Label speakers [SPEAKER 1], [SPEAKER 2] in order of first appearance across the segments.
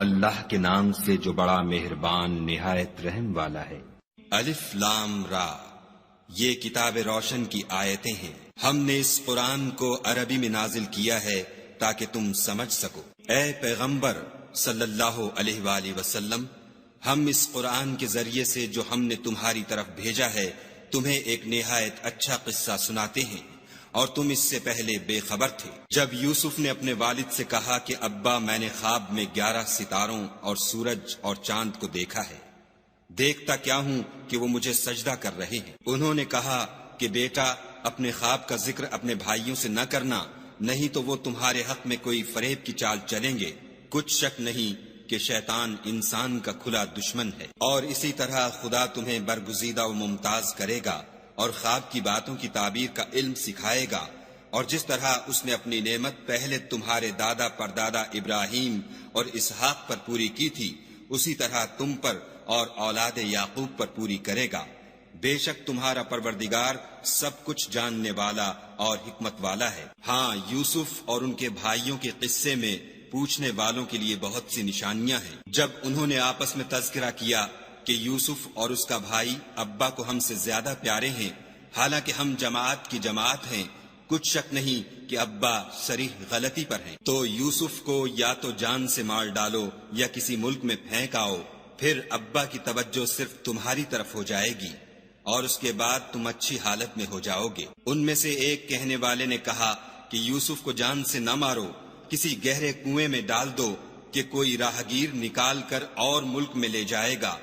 [SPEAKER 1] اللہ کے نام سے جو بڑا مہربان نہایت رحم والا ہے۔
[SPEAKER 2] الف لام را، یہ کتاب روشن کی آیتیں ہیں۔ ہم نے اس قرآن کو عربی میں نازل کیا ہے تاکہ تم سمجھ سکو۔ اے پیغمبر صلی اللہ علیہ وآلہ وسلم، ہم اس قرآن کے ذریعے سے جو ہم نے تمہاری طرف بھیجا ہے تمہیں ایک نہایت اچھا قصہ سناتے ہیں، اور تم اس سے پہلے بے خبر تھے۔ جب یوسف نے اپنے والد سے کہا کہ ابا میں نے خواب میں 11 ستاروں اور سورج اور چاند کو دیکھا ہے، دیکھتا کیا ہوں کہ وہ مجھے سجدہ کر رہے ہیں۔ انہوں نے کہا کہ بیٹا اپنے خواب کا ذکر اپنے بھائیوں سے نہ کرنا، نہیں تو وہ تمہارے حق میں کوئی فریب کی چال چلیں گے۔ کچھ شک نہیں کہ شیطان انسان کا کھلا دشمن ہے، اور اسی طرح خدا تمہیں برگزیدہ و ممتاز کرے گا اور خواب کی باتوں کی تعبیر کا علم سکھائے گا، اور جس طرح اس نے اپنی نعمت پہلے تمہارے دادا پردادا ابراہیم اور اسحاق پر پوری کی تھی، اسی طرح تم پر اور اولاد یعقوب پر پوری کرے گا۔ بے شک تمہارا پروردگار سب کچھ جاننے والا اور حکمت والا ہے۔ ہاں، یوسف اور ان کے بھائیوں کے قصے میں پوچھنے والوں کے لیے بہت سی نشانیاں ہیں۔ جب انہوں نے آپس میں تذکرہ کیا کہ یوسف اور اس کا بھائی ابا کو ہم سے زیادہ پیارے ہیں، حالانکہ ہم جماعت کی جماعت ہیں، کچھ شک نہیں کہ ابا صریح غلطی پر ہیں، تو یوسف کو یا تو جان سے مار ڈالو یا کسی ملک میں پھینک آؤ، پھر ابا کی توجہ صرف تمہاری طرف ہو جائے گی اور اس کے بعد تم اچھی حالت میں ہو جاؤ گے۔ ان میں سے ایک کہنے والے نے کہا کہ یوسف کو جان سے نہ مارو، کسی گہرے کنویں میں ڈال دو کہ کوئی راہگیر نکال کر اور ملک میں لے جائے گا،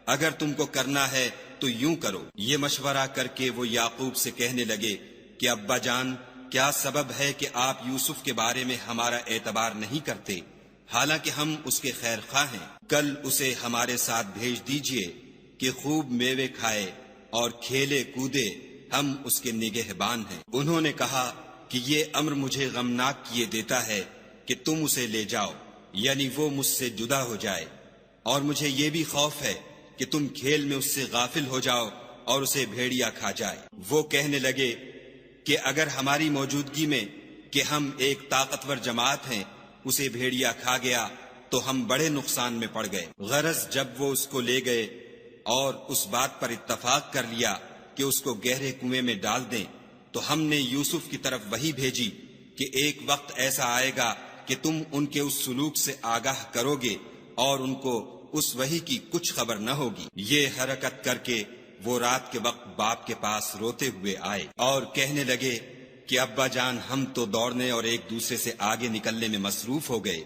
[SPEAKER 2] اگر تم کو کرنا ہے تو یوں کرو۔ یہ مشورہ کر کے وہ یعقوب سے کہنے لگے کہ ابا جان، کیا سبب ہے کہ آپ یوسف کے بارے میں ہمارا اعتبار نہیں کرتے، حالانکہ ہم اس کے خیر خواہ ہیں؟ کل اسے ہمارے ساتھ بھیج دیجئے کہ خوب میوے کھائے اور کھیلے کودے، ہم اس کے نگہبان ہیں۔ انہوں نے کہا کہ یہ امر مجھے غمناک کیے دیتا ہے کہ تم اسے لے جاؤ، یعنی وہ مجھ سے جدا ہو جائے، اور مجھے یہ بھی خوف ہے کہ تم کھیل میں اس سے غافل ہو جاؤ اور اسے بھیڑیا کھا جائے۔ وہ کہنے لگے کہ اگر ہماری موجودگی میں کہ ہم ایک طاقتور جماعت ہیں اسے بھیڑیا کھا گیا تو ہم بڑے نقصان میں پڑ گئے۔ غرض جب وہ اس کو لے گئے اور اس بات پر اتفاق کر لیا کہ اس کو گہرے کنویں میں ڈال دیں، تو ہم نے یوسف کی طرف وحی بھیجی کہ ایک وقت ایسا آئے گا کہ تم ان کے اس سلوک سے آگاہ کرو گے اور ان کو اس وحی کی کچھ خبر نہ ہوگی۔ یہ حرکت کر کے وہ رات کے وقت باپ کے پاس روتے ہوئے آئے اور کہنے لگے کہ ابا جان، ہم تو دوڑنے اور ایک دوسرے سے آگے نکلنے میں مصروف ہو گئے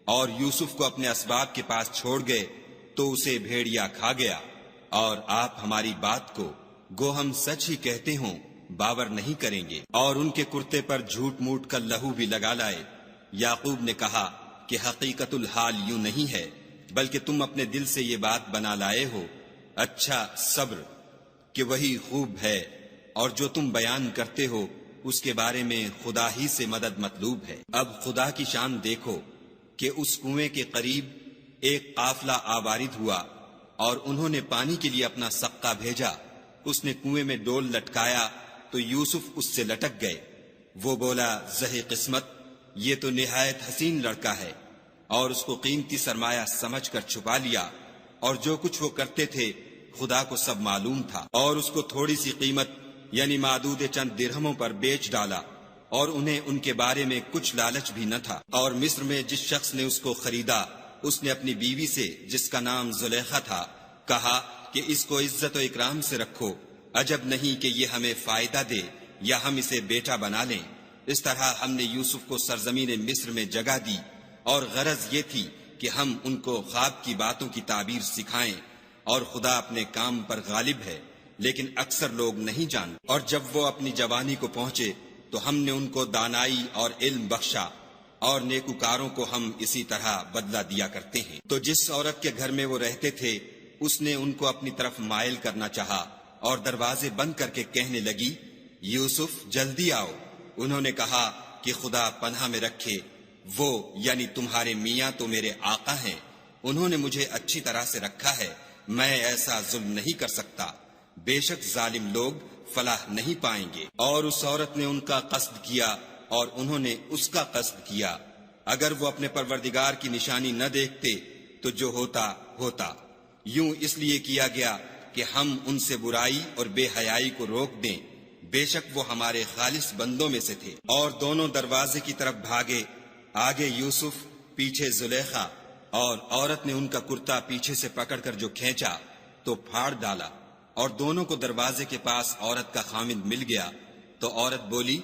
[SPEAKER 2] اور یوسف کو اپنے اسباب کے پاس چھوڑ گئے تو اسے بھیڑیا کھا گیا، اور آپ ہماری بات کو گو ہم سچ ہی کہتے ہوں باور نہیں کریں گے، اور ان کے کرتے پر جھوٹ موٹ کا لہو بھی لگا لائے۔ یعقوب نے کہا کہ حقیقت الحال یوں نہیں ہے، بلکہ تم اپنے دل سے یہ بات بنا لائے ہو۔ اچھا، صبر کہ وہی خوب ہے، اور جو تم بیان کرتے ہو اس کے بارے میں خدا ہی سے مدد مطلوب ہے۔ اب خدا کی شان دیکھو کہ اس کنویں کے قریب ایک قافلہ آوارد ہوا اور انہوں نے پانی کے لیے اپنا سقہ بھیجا۔ اس نے کنویں میں ڈول لٹکایا تو یوسف اس سے لٹک گئے۔ وہ بولا، زہے قسمت، یہ تو نہایت حسین لڑکا ہے، اور اس کو قیمتی سرمایہ سمجھ کر چھپا لیا، اور جو کچھ وہ کرتے تھے خدا کو سب معلوم تھا، اور اس کو تھوڑی سی قیمت یعنی معدود چند درہموں پر بیچ ڈالا، اور انہیں ان کے بارے میں کچھ لالچ بھی نہ تھا۔ اور مصر میں جس شخص نے اس کو خریدا، اس نے اپنی بیوی سے جس کا نام زلیخا تھا کہا کہ اس کو عزت و اکرام سے رکھو، عجب نہیں کہ یہ ہمیں فائدہ دے یا ہم اسے بیٹا بنا لیں۔ اس طرح ہم نے یوسف کو سرزمین مصر میں جگہ دی، اور غرض یہ تھی کہ ہم ان کو خواب کی باتوں کی تعبیر سکھائیں، اور خدا اپنے کام پر غالب ہے، لیکن اکثر لوگ نہیں جانتے۔ اور جب وہ اپنی جوانی کو پہنچے تو ہم نے ان کو دانائی اور علم بخشا، اور نیکوکاروں کو ہم اسی طرح بدلہ دیا کرتے ہیں۔ تو جس عورت کے گھر میں وہ رہتے تھے اس نے ان کو اپنی طرف مائل کرنا چاہا اور دروازے بند کر کے کہنے لگی، یوسف جلدی آؤ۔ انہوں نے کہا کہ خدا پناہ میں رکھے، وہ یعنی تمہارے میاں تو میرے آقا ہیں، انہوں نے مجھے اچھی طرح سے رکھا ہے، میں ایسا ظلم نہیں کر سکتا، بے شک ظالم لوگ فلاح نہیں پائیں گے۔ اور اس عورت نے ان کا قصد کیا اور انہوں نے اس کا قصد کیا، اگر وہ اپنے پروردگار کی نشانی نہ دیکھتے تو جو ہوتا ہوتا، یوں اس لیے کیا گیا کہ ہم ان سے برائی اور بے حیائی کو روک دیں، بے شک وہ ہمارے خالص بندوں میں سے تھے۔ اور دونوں دروازے کی طرف بھاگے، آگے یوسف، پیچھے زلیخا، اور عورت نے ان کا کرتا پیچھے سے پکڑ کر جو کھینچا تو پھاڑ ڈالا، اور دونوں کو دروازے کے پاس عورت کا خامند مل گیا۔ تو عورت بولی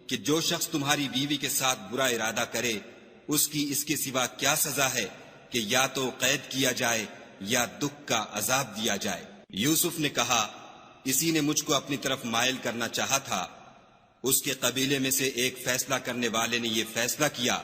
[SPEAKER 2] کہ جو شخص تمہاری بیوی کے ساتھ برا ارادہ کرے، اس کی اس کے سوا کیا سزا ہے کہ یا تو قید کیا جائے یا دکھ کا عذاب دیا جائے۔ یوسف نے کہا، اسی نے مجھ کو اپنی طرف مائل کرنا چاہا تھا۔ اس کے قبیلے میں سے ایک فیصلہ کرنے والے نے یہ فیصلہ کیا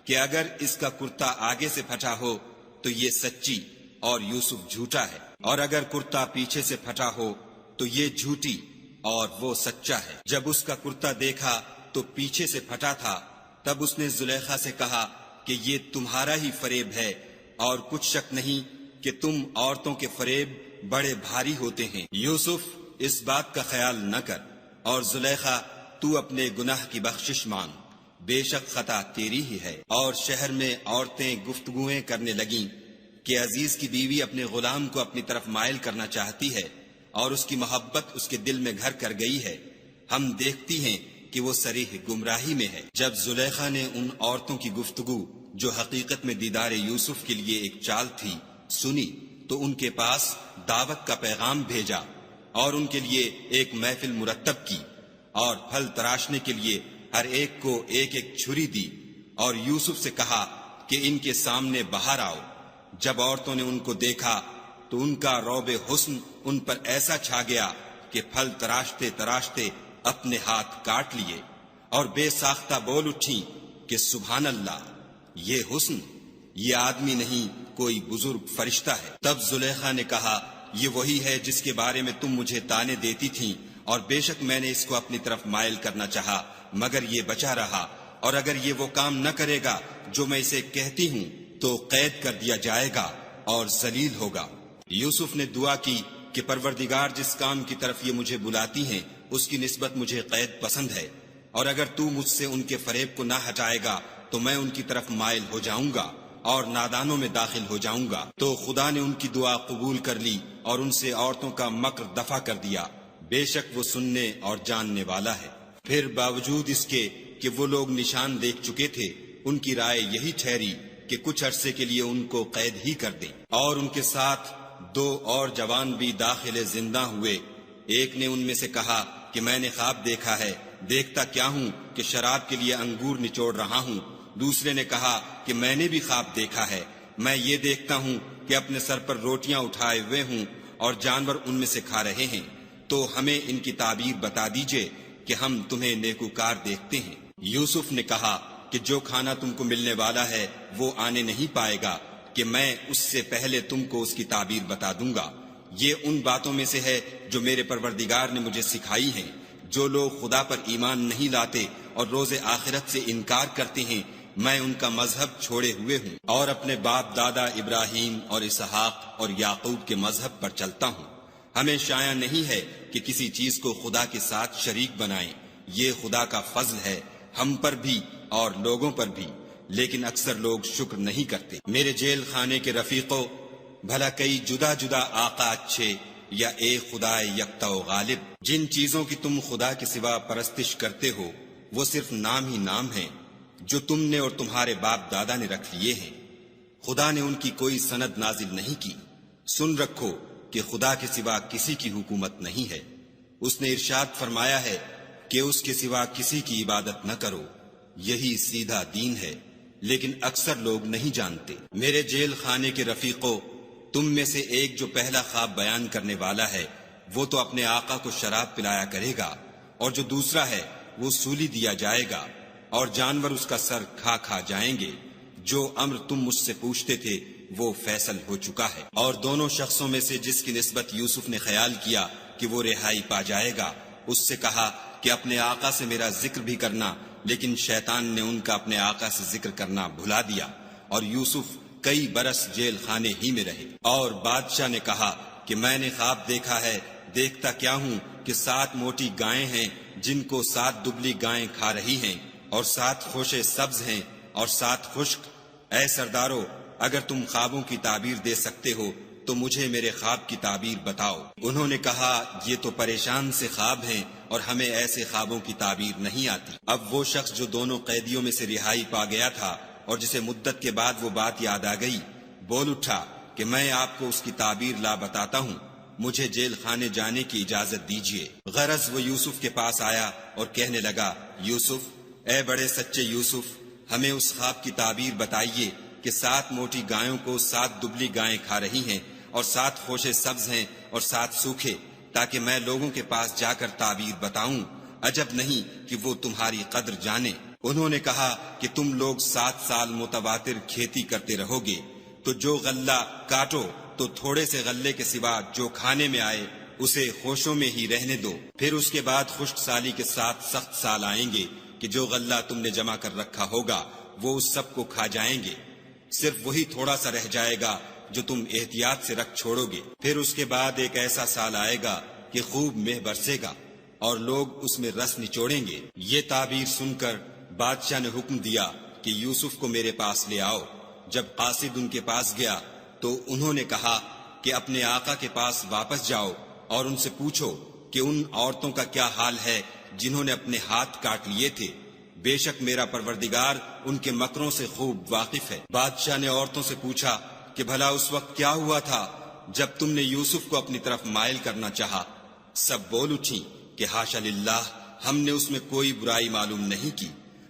[SPEAKER 2] کہ اگر اس کا کرتا آگے سے پھٹا ہو تو یہ سچی اور یوسف جھوٹا ہے، اور اگر کرتا پیچھے سے پھٹا ہو تو یہ جھوٹی اور وہ سچا ہے۔ جب اس کا کرتا دیکھا تو پیچھے سے پھٹا تھا، تب اس نے زلیخا سے کہا کہ یہ تمہارا ہی فریب ہے، اور کچھ شک نہیں کہ تم عورتوں کے فریب بڑے بھاری ہوتے ہیں۔ یوسف، اس بات کا خیال نہ کر، اور زلیخا، تو اپنے گناہ کی بخشش مانگ، بے شک خطا تیری ہی ہے۔ اور شہر میں عورتیں گفتگویں کرنے لگیں کہ عزیز کی بیوی اپنے غلام کو اپنی طرف مائل کرنا چاہتی ہے، اور اس کی محبت اس کے دل میں گھر کر گئی ہے، ہم دیکھتی ہیں کہ وہ صریح گمراہی میں ہے۔ جب زلیخا نے ان عورتوں کی گفتگو جو حقیقت میں دیدار یوسف کے لیے ایک چال تھی سنی، تو ان کے پاس دعوت کا پیغام بھیجا، اور ان کے لیے ایک محفل مرتب کی، اور پھل تراشنے کے لیے ہر ایک کو ایک ایک چھری دی، اور یوسف سے کہا کہ ان کے سامنے باہر آؤ۔ جب عورتوں نے ان کو دیکھا تو ان کا رعب حسن ان پر ایسا چھا گیا کہ پھل تراشتے تراشتے اپنے ہاتھ کاٹ لیے، اور بے ساختہ بول اٹھی کہ سبحان اللہ، یہ حسن، یہ آدمی نہیں کوئی بزرگ فرشتہ ہے۔ تب زلیخا نے کہا، یہ وہی ہے جس کے بارے میں تم مجھے تانے دیتی تھیں، اور بے شک میں نے اس کو اپنی طرف مائل کرنا چاہا، مگر یہ بچا رہا، اور اگر یہ وہ کام نہ کرے گا جو میں اسے کہتی ہوں تو قید کر دیا جائے گا اور ذلیل ہوگا۔ یوسف نے دعا کی کہ پروردگار، جس کام کی طرف یہ مجھے بلاتی ہیں اس کی نسبت مجھے قید پسند ہے، اور اگر تو مجھ سے ان کے فریب کو نہ ہٹائے گا تو میں ان کی طرف مائل ہو جاؤں گا اور نادانوں میں داخل ہو جاؤں گا۔ تو خدا نے ان کی دعا قبول کر لی اور ان سے عورتوں کا مکر دفع کر دیا، بے شک وہ سننے اور جاننے والا ہے۔ پھر باوجود اس کے کہ وہ لوگ نشان دیکھ چکے تھے، ان کی رائے یہی ٹھہری کہ کچھ عرصے کے لیے ان کو قید ہی کر دیں، اور ان کے ساتھ 2 اور جوان بھی داخل زندہ ہوئے۔ ایک نے ان میں سے کہا کہ میں نے خواب دیکھا ہے، دیکھتا کیا ہوں کہ شراب کے لیے انگور نچوڑ رہا ہوں۔ دوسرے نے کہا کہ میں نے بھی خواب دیکھا ہے، میں یہ دیکھتا ہوں کہ اپنے سر پر روٹیاں اٹھائے ہوئے ہوں اور جانور ان میں سے کھا رہے ہیں، تو ہمیں ان کی تعبیر بتا دیجئے کہ ہم تمہیں نیکوکار دیکھتے ہیں۔ یوسف نے کہا کہ جو کھانا تم کو ملنے والا ہے وہ آنے نہیں پائے گا کہ میں اس سے پہلے تم کو اس کی تعبیر بتا دوں گا۔ یہ ان باتوں میں سے ہے جو میرے پروردگار نے مجھے سکھائی ہیں۔ جو لوگ خدا پر ایمان نہیں لاتے اور روز آخرت سے انکار کرتے ہیں، میں ان کا مذہب چھوڑے ہوئے ہوں اور اپنے باپ دادا ابراہیم اور اسحاق اور یعقوب کے مذہب پر چلتا ہوں۔ ہمیں شایع نہیں ہے کہ کسی چیز کو خدا کے ساتھ شریک بنائیں، یہ خدا کا فضل ہے ہم پر بھی اور لوگوں پر بھی، لیکن اکثر لوگ شکر نہیں کرتے۔ میرے جیل خانے کے رفیقوں، بھلا کئی جدا جدا آقا اچھے یا ایک خدا یکتا و غالب؟ جن چیزوں کی تم خدا کے سوا پرستش کرتے ہو وہ صرف نام ہی نام ہیں جو تم نے اور تمہارے باپ دادا نے رکھ لیے ہیں، خدا نے ان کی کوئی سند نازل نہیں کی۔ سن رکھو کہ خدا کے سوا کسی کی حکومت نہیں ہے۔ اس نے ارشاد فرمایا ہے کہ اس کے سوا کسی کی عبادت نہ کرو، یہی سیدھا دین ہے، لیکن اکثر لوگ نہیں جانتے۔ میرے جیل خانے کے رفیقوں، تم میں سے ایک جو پہلا خواب بیان کرنے والا ہے وہ تو اپنے آقا کو شراب پلایا کرے گا، اور جو دوسرا ہے وہ سولی دیا جائے گا، اور جانور اس کا سر کھا کھا جائیں گے۔ جو امر تم مجھ سے پوچھتے تھے وہ فیصل ہو چکا ہے۔ اور دونوں شخصوں میں سے جس کی نسبت یوسف نے خیال کیا کہ وہ رہائی پا جائے گا، اس سے کہا کہ اپنے آقا سے میرا ذکر بھی کرنا، لیکن شیطان نے ان کا اپنے آقا سے ذکر کرنا بھلا دیا، اور یوسف کئی برس جیل خانے ہی میں رہے۔ اور بادشاہ نے کہا کہ میں نے خواب دیکھا ہے، دیکھتا کیا ہوں کہ 7 موٹی گائیں ہیں جن کو 7 دبلی گائیں کھا رہی ہیں، اور 7 خوشے سبز ہیں اور 7 خشک۔ اے سردارو، اگر تم خوابوں کی تعبیر دے سکتے ہو تو مجھے میرے خواب کی تعبیر بتاؤ۔ انہوں نے کہا یہ تو پریشان سے خواب ہیں اور ہمیں ایسے خوابوں کی تعبیر نہیں آتی۔ اب وہ شخص جو دونوں قیدیوں میں سے رہائی پا گیا تھا اور جسے مدت کے بعد وہ بات یاد آ گئی، بول اٹھا کہ میں آپ کو اس کی تعبیر لا بتاتا ہوں، مجھے جیل خانے جانے کی اجازت دیجیے۔ غرض وہ یوسف کے پاس آیا اور کہنے لگا، یوسف، اے بڑے سچے یوسف، ہمیں اس خواب کی تعبیر بتائیے کہ 7 موٹی گایوں کو 7 دبلی گائیں کھا رہی ہیں اور 7 خوشے سبز ہیں اور 7 سوکھے، تاکہ میں لوگوں کے پاس جا کر تعبیر بتاؤں، عجب نہیں کہ وہ تمہاری قدر جانے۔ انہوں نے کہا کہ تم لوگ 7 سال متواتر کھیتی کرتے رہو گے، تو جو غلہ کاٹو تو تھوڑے سے غلے کے سوا جو کھانے میں آئے اسے خوشوں میں ہی رہنے دو، پھر اس کے بعد خشک سالی کے ساتھ سخت سال آئیں گے کہ جو غلہ تم نے جمع کر رکھا ہوگا وہ اس سب کو کھا جائیں گے، صرف وہی تھوڑا سا رہ جائے گا جو تم احتیاط سے رکھ چھوڑو گے۔ پھر اس کے بعد ایک ایسا سال آئے گا کہ خوب مہ برسے گا اور لوگ اس میں رس نچوڑیں گے۔ یہ تعبیر سن کر بادشاہ نے حکم دیا کہ یوسف کو میرے پاس لے آؤ۔ جب قاصد ان کے پاس گیا تو انہوں نے کہا کہ اپنے آقا کے پاس واپس جاؤ اور ان سے پوچھو کہ ان عورتوں کا کیا حال ہے جنہوں نے اپنے ہاتھ کاٹ لیے تھے، بے شک میرا پروردگار ان کے مکروں سے خوب واقف ہے۔ بادشاہ نے عورتوں سے پوچھا کہ بھلا اس وقت کیا ہوا تھا جب تم نے یوسف کو اپنی طرف مائل کرنا چاہا؟ سب بول اٹھی کہ حاشا للہ، ہم نے اس میں کوئی برائی معلوم نہیں کی۔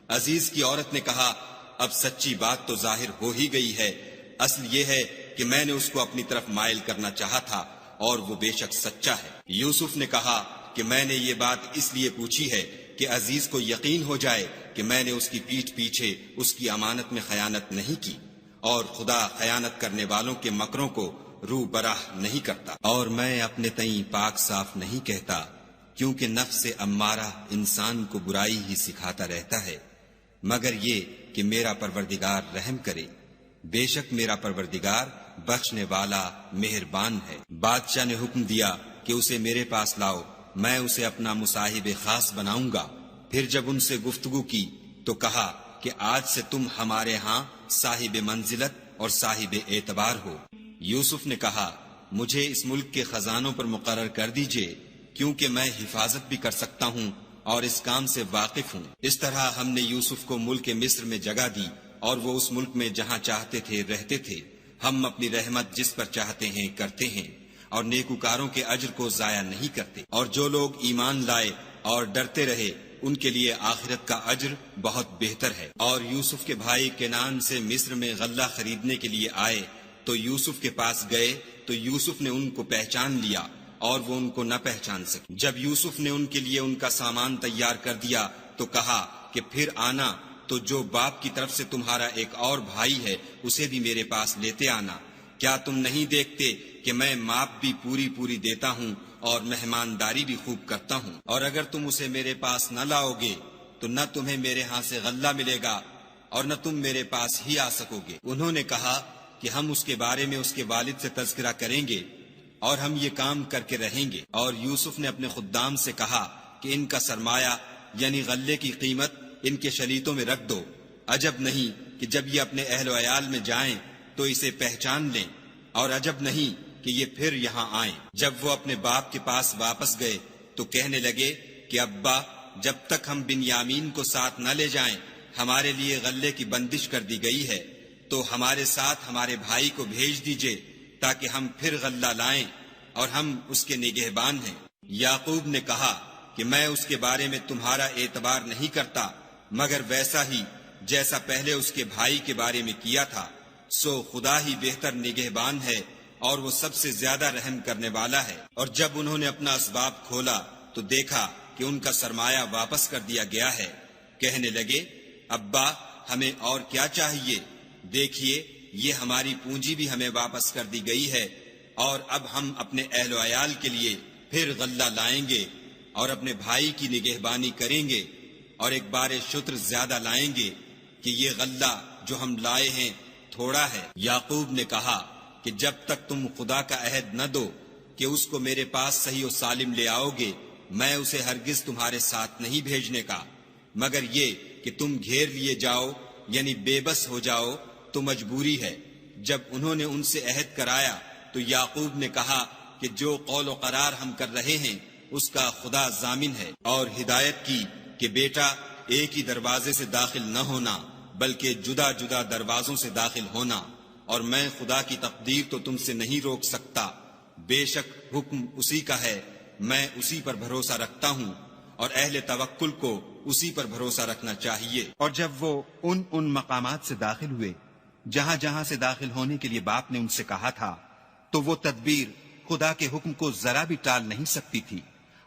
[SPEAKER 2] عزیز کی عورت نے کہا، اب سچی بات تو ظاہر ہو ہی گئی ہے، اصل یہ ہے کہ میں نے اس کو اپنی طرف مائل کرنا چاہا تھا اور وہ بے شک سچا ہے۔ یوسف نے کہا کہ میں نے یہ بات اس لیے پوچھی ہے کہ عزیز کو یقین ہو جائے کہ میں نے اس کی پیٹھ پیچھے اس کی امانت میں خیانت نہیں کی، اور خدا خیانت کرنے والوں کے مکروں کو رو براہ نہیں کرتا، اور میں اپنے تئیں پاک صاف نہیں کہتا، کیونکہ نفس امارہ انسان کو برائی ہی سکھاتا رہتا ہے، مگر یہ کہ میرا پروردگار رحم کرے، بے شک میرا پروردگار بخشنے والا مہربان ہے۔ بادشاہ نے حکم دیا کہ اسے میرے پاس لاؤ، میں اسے اپنا مصاحب خاص بناؤں گا۔ پھر جب ان سے گفتگو کی تو کہا کہ آج سے تم ہمارے ہاں صاحب منزلت اور صاحب اعتبار ہو۔ یوسف نے کہا، مجھے اس ملک کے خزانوں پر مقرر کر دیجئے، کیونکہ میں حفاظت بھی کر سکتا ہوں اور اس کام سے واقف ہوں۔ اس طرح ہم نے یوسف کو ملک مصر میں جگہ دی اور وہ اس ملک میں جہاں چاہتے تھے رہتے تھے۔ ہم اپنی رحمت جس پر چاہتے ہیں کرتے ہیں اور نیکوکاروں کے اجر کو ضائع نہیں کرتے، اور جو لوگ ایمان لائے اور ڈرتے رہے ان کے لیے آخرت کا اجر بہت بہتر ہے۔ اور یوسف کے بھائی کنعان سے مصر میں غلہ خریدنے کے لیے آئے تو یوسف کے پاس گئے تو یوسف نے ان کو پہچان لیا اور وہ ان کو نہ پہچان سکے۔ جب یوسف نے ان کے لیے ان کا سامان تیار کر دیا تو کہا کہ پھر آنا تو جو باپ کی طرف سے تمہارا ایک اور بھائی ہے اسے بھی میرے پاس لیتے آنا۔ کیا تم نہیں دیکھتے کہ میں ماپ بھی پوری دیتا ہوں اور مہمانداری بھی خوب کرتا ہوں؟ اور اگر تم اسے میرے پاس نہ لاؤ گے تو نہ تمہیں میرے ہاں سے غلہ ملے گا اور نہ تم میرے پاس ہی آ سکو گے۔ انہوں نے کہا کہ ہم اس کے بارے میں اس کے والد سے تذکرہ کریں گے اور ہم یہ کام کر کے رہیں گے۔ اور یوسف نے اپنے خدام سے کہا کہ ان کا سرمایہ یعنی غلے کی قیمت ان کے شلیتوں میں رکھ دو، عجب نہیں کہ جب یہ اپنے اہل و عیال میں جائیں تو اسے پہچان لیں، اور عجب نہیں کہ یہ پھر یہاں آئیں۔ جب وہ اپنے باپ کے پاس واپس گئے تو کہنے لگے کہ ابا، جب تک ہم بنیامین کو ساتھ نہ لے جائیں ہمارے لیے غلے کی بندش کر دی گئی ہے، تو ہمارے ساتھ ہمارے بھائی کو بھیج دیجئے تاکہ ہم پھر غلہ لائیں اور ہم اس کے نگہبان ہیں۔ یعقوب نے کہا کہ میں اس کے بارے میں تمہارا اعتبار نہیں کرتا مگر ویسا ہی جیسا پہلے اس کے بھائی کے بارے میں کیا تھا، سو خدا ہی بہتر نگہبان ہے اور وہ سب سے زیادہ رحم کرنے والا ہے۔ اور جب انہوں نے اپنا اسباب کھولا تو دیکھا کہ ان کا سرمایہ واپس کر دیا گیا ہے۔ کہنے لگے، ابا ہمیں اور کیا چاہیے؟ دیکھیے یہ ہماری پونجی بھی ہمیں واپس کر دی گئی ہے، اور اب ہم اپنے اہل و عیال کے لیے پھر غلہ لائیں گے اور اپنے بھائی کی نگہبانی کریں گے، اور ایک بار شتر زیادہ لائیں گے کہ یہ غلہ جو ہم لائے ہیں تھوڑا ہے۔ یعقوب نے کہا کہ جب تک تم خدا کا عہد نہ دو کہ اس کو میرے پاس صحیح و سالم لے آؤ گے، میں اسے ہرگز تمہارے ساتھ نہیں بھیجنے کا، مگر یہ کہ تم گھیر لیے جاؤ یعنی بے بس ہو جاؤ تو مجبوری ہے، جب انہوں نے ان سے عہد کرایا تو یعقوب نے کہا کہ جو قول و قرار ہم کر رہے ہیں اس کا خدا ضامن ہے، اور ہدایت کی کہ بیٹا ایک ہی دروازے سے داخل نہ ہونا بلکہ جدا جدا دروازوں سے داخل ہونا، اور میں خدا کی تقدیر تو تم سے نہیں روک سکتا، بے شک حکم اسی کا ہے، میں اسی پر بھروسہ رکھتا ہوں، اور اہل توکل کو اسی پر بھروسہ رکھنا چاہیے۔
[SPEAKER 3] اور جب وہ ان مقامات سے داخل ہوئے جہاں جہاں سے داخل ہونے کے لیے باپ نے ان سے کہا تھا، تو وہ تدبیر خدا کے حکم کو ذرا بھی ٹال نہیں سکتی تھی۔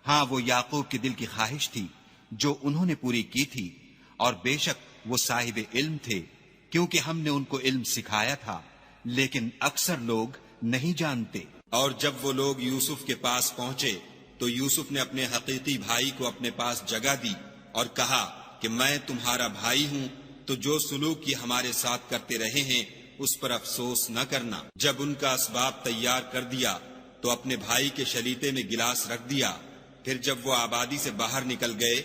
[SPEAKER 3] ہاں، وہ یعقوب کے دل کی خواہش تھی جو انہوں نے پوری کی تھی، اور بے شک وہ صاحب علم تھے، کیونکہ ہم نے ان کو علم سکھایا تھا، لیکن اکثر لوگ نہیں جانتے۔
[SPEAKER 2] اور جب وہ لوگ یوسف کے پاس پہنچے تو یوسف نے اپنے حقیقی بھائی کو اپنے پاس جگہ دی اور کہا کہ میں تمہارا بھائی ہوں، تو جو سلوک یہ ہمارے ساتھ کرتے رہے ہیں اس پر افسوس نہ کرنا۔ جب ان کا اسباب تیار کر دیا تو اپنے بھائی کے شلیتے میں گلاس رکھ دیا۔ پھر جب وہ آبادی سے باہر نکل گئے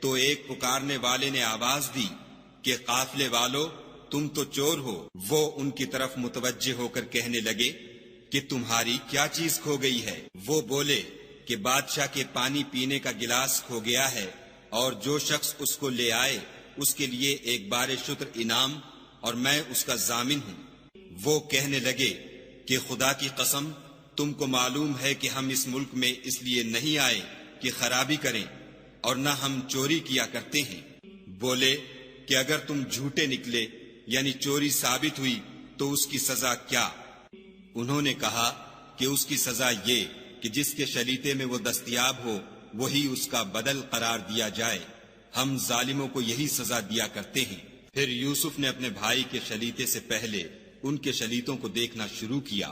[SPEAKER 2] تو ایک پکارنے والے نے آواز دی کہ قافلے والو، تم تو چور ہو۔ وہ ان کی طرف متوجہ ہو کر کہنے لگے کہ تمہاری کیا چیز کھو گئی ہے؟ وہ بولے کہ بادشاہ کے پانی پینے کا گلاس کھو گیا ہے، اور جو شخص اس کو لے آئے اس کے لیے ایک بار شتر انعام، اور میں اس کا ضامن ہوں۔ وہ کہنے لگے کہ خدا کی قسم، تم کو معلوم ہے کہ ہم اس ملک میں اس لیے نہیں آئے کہ خرابی کریں، اور نہ ہم چوری کیا کرتے ہیں۔ بولے کہ اگر تم جھوٹے نکلے یعنی چوری ثابت ہوئی تو اس کی سزا کیا؟ انہوں نے کہا کہ اس کی سزا یہ کہ جس کے شلیتے میں وہ دستیاب ہو وہی اس کا بدل قرار دیا جائے، ہم ظالموں کو یہی سزا دیا کرتے ہیں۔ پھر یوسف نے اپنے بھائی کے شلیتے سے پہلے ان کے شلیتوں کو دیکھنا شروع کیا،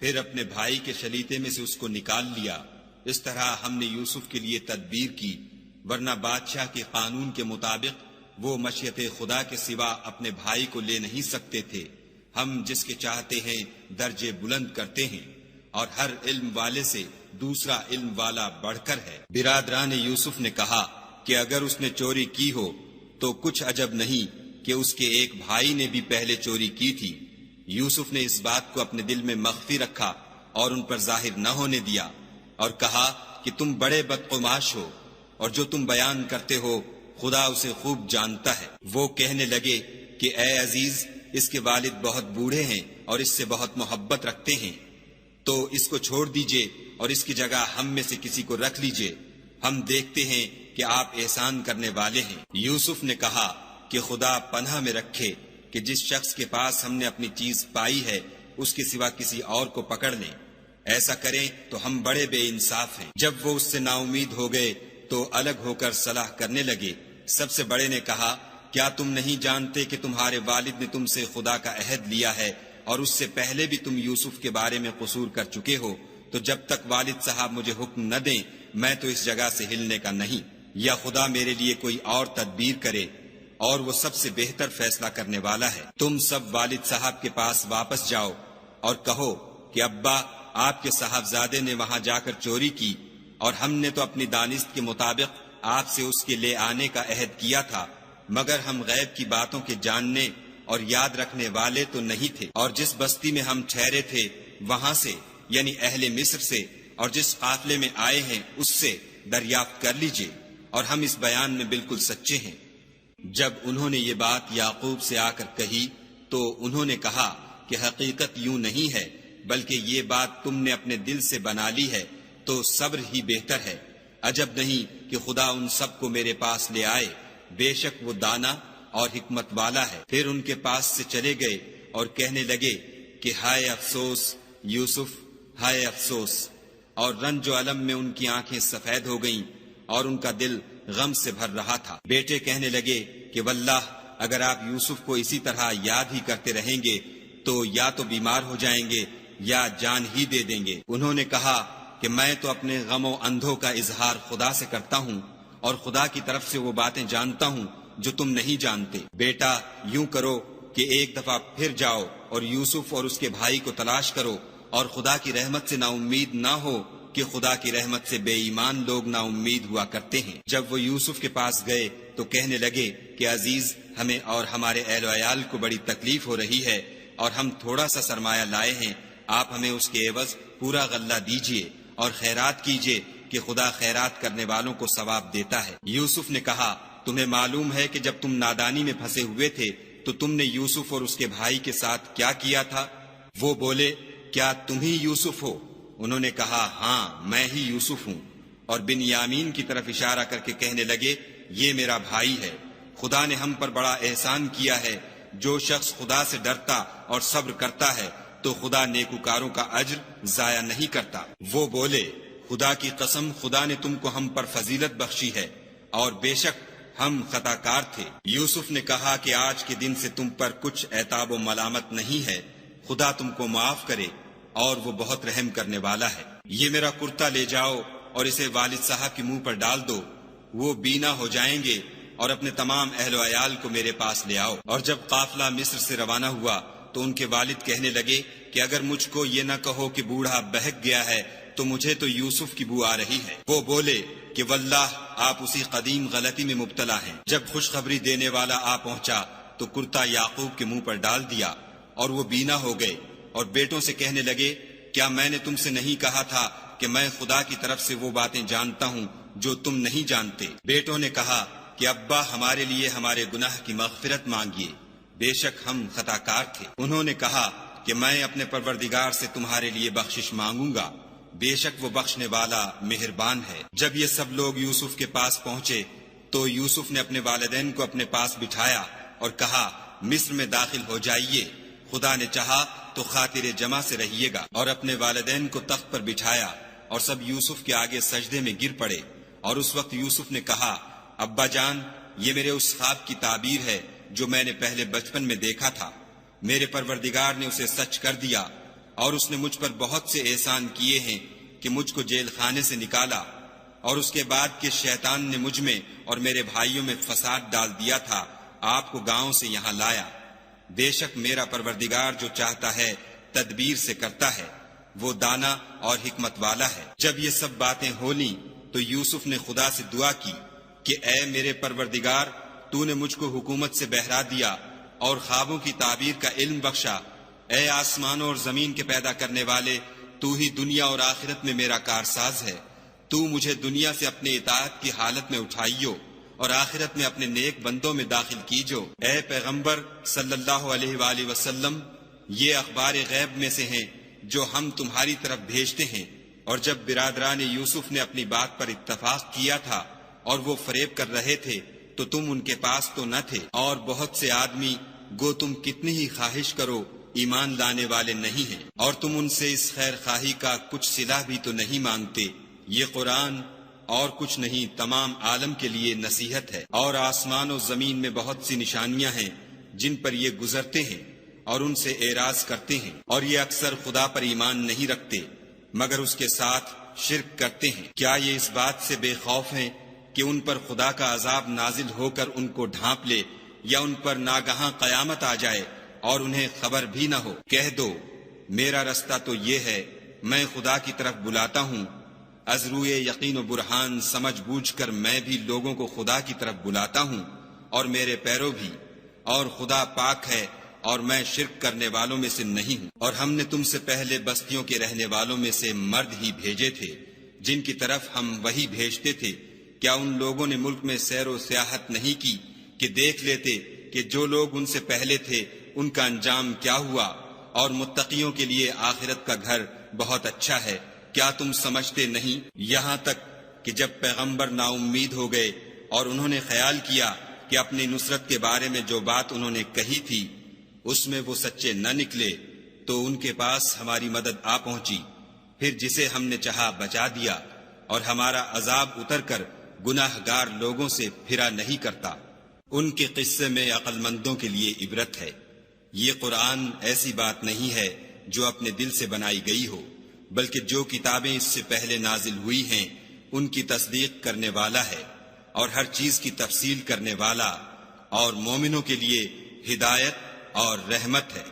[SPEAKER 2] پھر اپنے بھائی کے شلیتے میں سے اس کو نکال لیا۔ اس طرح ہم نے یوسف کے لیے تدبیر کی، ورنہ بادشاہ کے قانون کے مطابق وہ مشیت خدا کے سوا اپنے بھائی کو لے نہیں سکتے تھے۔ ہم جس کے چاہتے ہیں درجے بلند کرتے ہیں، اور ہر علم والے سے دوسرا علم والا بڑھ کر ہے۔ برادران یوسف نے کہا کہ اگر اس نے چوری کی ہو تو کچھ عجب نہیں کہ اس کے ایک بھائی نے بھی پہلے چوری کی تھی۔ یوسف نے اس بات کو اپنے دل میں مخفی رکھا اور ان پر ظاہر نہ ہونے دیا، اور کہا کہ تم بڑے بدقماش ہو، اور جو تم بیان کرتے ہو خدا اسے خوب جانتا ہے۔ وہ کہنے لگے کہ اے عزیز، اس کے والد بہت بوڑھے ہیں اور اس سے بہت محبت رکھتے ہیں، تو اس کو چھوڑ دیجئے اور اس کی جگہ ہم میں سے کسی کو رکھ لیجئے، ہم دیکھتے ہیں کہ آپ احسان کرنے والے ہیں۔ یوسف نے کہا کہ خدا پناہ میں رکھے کہ جس شخص کے پاس ہم نے اپنی چیز پائی ہے اس کے سوا کسی اور کو پکڑ لیں، ایسا کریں تو ہم بڑے بے انصاف ہیں۔ جب وہ اس سے نا امید ہو گئے تو الگ ہو کر صلاح کرنے لگے۔ سب سے بڑے نے کہا کیا تم نہیں جانتے کہ تمہارے والد نے تم سے خدا کا عہد لیا ہے، اور اس سے پہلے بھی تم یوسف کے بارے میں قصور کر چکے ہو، تو جب تک والد صاحب مجھے حکم نہ دیں میں تو اس جگہ سے ہلنے کا نہیں، یا خدا میرے لیے کوئی اور تدبیر کرے، اور وہ سب سے بہتر فیصلہ کرنے والا ہے۔ تم سب والد صاحب کے پاس واپس جاؤ اور کہو کہ ابا، آپ کے صاحبزادے نے وہاں جا کر چوری کی، اور ہم نے تو اپنی دانست کے مطابق آپ سے اس کے لے آنے کا عہد کیا تھا، مگر ہم غیب کی باتوں کے جاننے اور یاد رکھنے والے تو نہیں تھے، اور جس بستی میں ہم ٹھہرے تھے وہاں سے یعنی اہل مصر سے، اور جس قافلے میں آئے ہیں اس سے دریافت کر لیجئے، اور ہم اس بیان میں بالکل سچے ہیں۔ جب انہوں نے یہ بات یعقوب سے آ کر کہی تو انہوں نے کہا کہ حقیقت یوں نہیں ہے، بلکہ یہ بات تم نے اپنے دل سے بنا لی ہے، تو صبر ہی بہتر ہے۔ عجب نہیں کہ خدا ان سب کو میرے پاس لے آئے، بے شک وہ دانا اور حکمت والا ہے۔ پھر ان کے پاس سے چلے گئے اور کہنے لگے کہ ہائے افسوس یوسف، ہائے افسوس، اور رنج و الم میں ان کی آنکھیں سفید ہو گئیں اور ان کا دل غم سے بھر رہا تھا۔ بیٹے کہنے لگے کہ واللہ اگر آپ یوسف کو اسی طرح یاد ہی کرتے رہیں گے تو یا تو بیمار ہو جائیں گے یا جان ہی دے دیں گے۔ انہوں نے کہا کہ میں تو اپنے غم و اندھوں کا اظہار خدا سے کرتا ہوں، اور خدا کی طرف سے وہ باتیں جانتا ہوں جو تم نہیں جانتے۔ بیٹا یوں کرو کہ ایک دفعہ پھر جاؤ اور یوسف اور اس کے بھائی کو تلاش کرو، اور خدا کی رحمت سے نا امید نہ ہو کہ خدا کی رحمت سے بے ایمان لوگ نا امید ہوا کرتے ہیں۔ جب وہ یوسف کے پاس گئے تو کہنے لگے کہ عزیز، ہمیں اور ہمارے اہل و عیال کو بڑی تکلیف ہو رہی ہے، اور ہم تھوڑا سا سرمایہ لائے ہیں، آپ ہمیں اس کے عوض پورا غلہ دیجیے اور خیرات کیجیے کہ خدا خیرات کرنے والوں کو ثواب دیتا ہے۔ یوسف نے کہا تمہیں معلوم ہے کہ جب تم نادانی میں پھنسے ہوئے تھے تو تم نے یوسف اور اس کے بھائی کے ساتھ کیا کیا تھا؟ وہ بولے کیا تم ہی یوسف ہو؟ انہوں نے کہا ہاں میں ہی یوسف ہوں، اور بنیامین کی طرف اشارہ کر کے کہنے لگے یہ میرا بھائی ہے، خدا نے ہم پر بڑا احسان کیا ہے، جو شخص خدا سے ڈرتا اور صبر کرتا ہے تو خدا نیکوکاروں کا اجر ضائع نہیں کرتا۔ وہ بولے خدا کی قسم خدا نے تم کو ہم پر فضیلت بخشی ہے اور بے شک ہم خطا کار تھے۔ یوسف نے کہا کہ آج کے دن سے تم پر کچھ عتاب و ملامت نہیں ہے، خدا تم کو معاف کرے اور وہ بہت رحم کرنے والا ہے۔ یہ میرا کرتا لے جاؤ اور اسے والد صاحب کے منہ پر ڈال دو، وہ بینا ہو جائیں گے، اور اپنے تمام اہل و عیال کو میرے پاس لے آؤ۔ اور جب قافلہ مصر سے روانہ ہوا تو ان کے والد کہنے لگے کہ اگر مجھ کو یہ نہ کہو کہ بوڑھا بہک گیا ہے تو مجھے تو یوسف کی بو آ رہی ہے۔ وہ بولے کہ واللہ آپ اسی قدیم غلطی میں مبتلا ہیں۔ جب خوشخبری دینے والا آ پہنچا تو کرتا یعقوب کے منہ پر ڈال دیا اور وہ بینا ہو گئے، اور بیٹوں سے کہنے لگے کیا میں نے تم سے نہیں کہا تھا کہ میں خدا کی طرف سے وہ باتیں جانتا ہوں جو تم نہیں جانتے؟ بیٹوں نے کہا کہ ابا ہمارے لیے ہمارے گناہ کی مغفرت مانگیے، بے شک ہم خطا کار تھے۔ انہوں نے کہا کہ میں اپنے پروردگار سے تمہارے لیے بخشش مانگوں گا، بے شک وہ بخشنے والا مہربان ہے۔ جب یہ سب لوگ یوسف کے پاس پہنچے تو یوسف نے اپنے والدین کو اپنے پاس بٹھایا اور کہا مصر میں داخل ہو جائیے، خدا نے چاہا تو خاطر جمع سے رہیے گا۔ اور اپنے والدین کو تخت پر بٹھایا اور سب یوسف کے آگے سجدے میں گر پڑے، اور اس وقت یوسف نے کہا ابا جان یہ میرے اس خواب کی تعبیر ہے جو میں نے پہلے بچپن میں دیکھا تھا، میرے پروردگار نے اسے سچ کر دیا، اور اس نے مجھ پر بہت سے احسان کیے ہیں کہ مجھ کو جیل خانے سے نکالا، اور اس کے بعد کہ شیطان نے مجھ میں اور میرے بھائیوں میں فساد ڈال دیا تھا آپ کو گاؤں سے یہاں لایا۔ بے شک میرا پروردگار جو چاہتا ہے تدبیر سے کرتا ہے، وہ دانا اور حکمت والا ہے۔ جب یہ سب باتیں ہو لیں تو یوسف نے خدا سے دعا کی کہ اے میرے پروردگار تو نے مجھ کو حکومت سے بہرا دیا اور خوابوں کی تعبیر کا علم بخشا، اے آسمانوں اور زمین کے پیدا کرنے والے تو ہی دنیا اور آخرت میں میرا کارساز ہے، تو مجھے دنیا سے اپنے اطاعت کی حالت میں اٹھائیو اور آخرت میں اپنے نیک بندوں میں داخل کیجو۔ اے پیغمبر صلی اللہ علیہ وآلہ وسلم یہ اخبار غیب میں سے ہیں جو ہم تمہاری طرف بھیجتے ہیں۔ اور جب برادران یوسف نے اپنی بات پر اتفاق کیا تھا اور وہ فریب کر رہے تھے تو تم ان کے پاس تو نہ تھے، اور بہت سے آدمی گو تم کتنی ہی خواہش کرو ایمان لانے والے نہیں ہیں، اور تم ان سے اس خیر خواہی کا کچھ صلہ بھی تو نہیں مانگتے۔ یہ قرآن اور کچھ نہیں تمام عالم کے لیے نصیحت ہے، اور آسمان و زمین میں بہت سی نشانیاں ہیں جن پر یہ گزرتے ہیں اور ان سے اعراض کرتے ہیں، اور یہ اکثر خدا پر ایمان نہیں رکھتے مگر اس کے ساتھ شرک کرتے ہیں۔ کیا یہ اس بات سے بے خوف ہیں کہ ان پر خدا کا عذاب نازل ہو کر ان کو ڈھانپ لے، یا ان پر ناگہاں قیامت آ جائے اور انہیں خبر بھی نہ ہو؟ کہہ دو میرا رستہ تو یہ ہے، میں خدا کی طرف بلاتا ہوں، از روئے یقین و برہان سمجھ بوجھ کر میں بھی لوگوں کو خدا کی طرف بلاتا ہوں، اور میرے پیرو بھی، اور خدا پاک ہے اور میں شرک کرنے والوں میں سے نہیں ہوں۔ اور ہم نے تم سے پہلے بستیوں کے رہنے والوں میں سے مرد ہی بھیجے تھے جن کی طرف ہم وہی بھیجتے تھے، کیا ان لوگوں نے ملک میں سیر و سیاحت نہیں کی کہ دیکھ لیتے کہ جو لوگ ان سے پہلے تھے ان کا انجام کیا ہوا، اور متقیوں کے لیے آخرت کا گھر بہت اچھا ہے، کیا تم سمجھتے نہیں؟ یہاں تک کہ جب پیغمبر نا امید ہو گئے اور انہوں نے خیال کیا کہ اپنی نصرت کے بارے میں جو بات انہوں نے کہی تھی اس میں وہ سچے نہ نکلے، تو ان کے پاس ہماری مدد آ پہنچی، پھر جسے ہم نے چاہا بچا دیا، اور ہمارا عذاب اتر کر گناہ گار لوگوں سے پھرا نہیں کرتا۔ ان کے قصے میں عقل مندوں کے لیے عبرت ہے۔ یہ قرآن ایسی بات نہیں ہے جو اپنے دل سے بنائی گئی ہو، بلکہ جو کتابیں اس سے پہلے نازل ہوئی ہیں ان کی تصدیق کرنے والا ہے، اور ہر چیز کی تفصیل کرنے والا، اور مومنوں کے لیے ہدایت اور رحمت ہے۔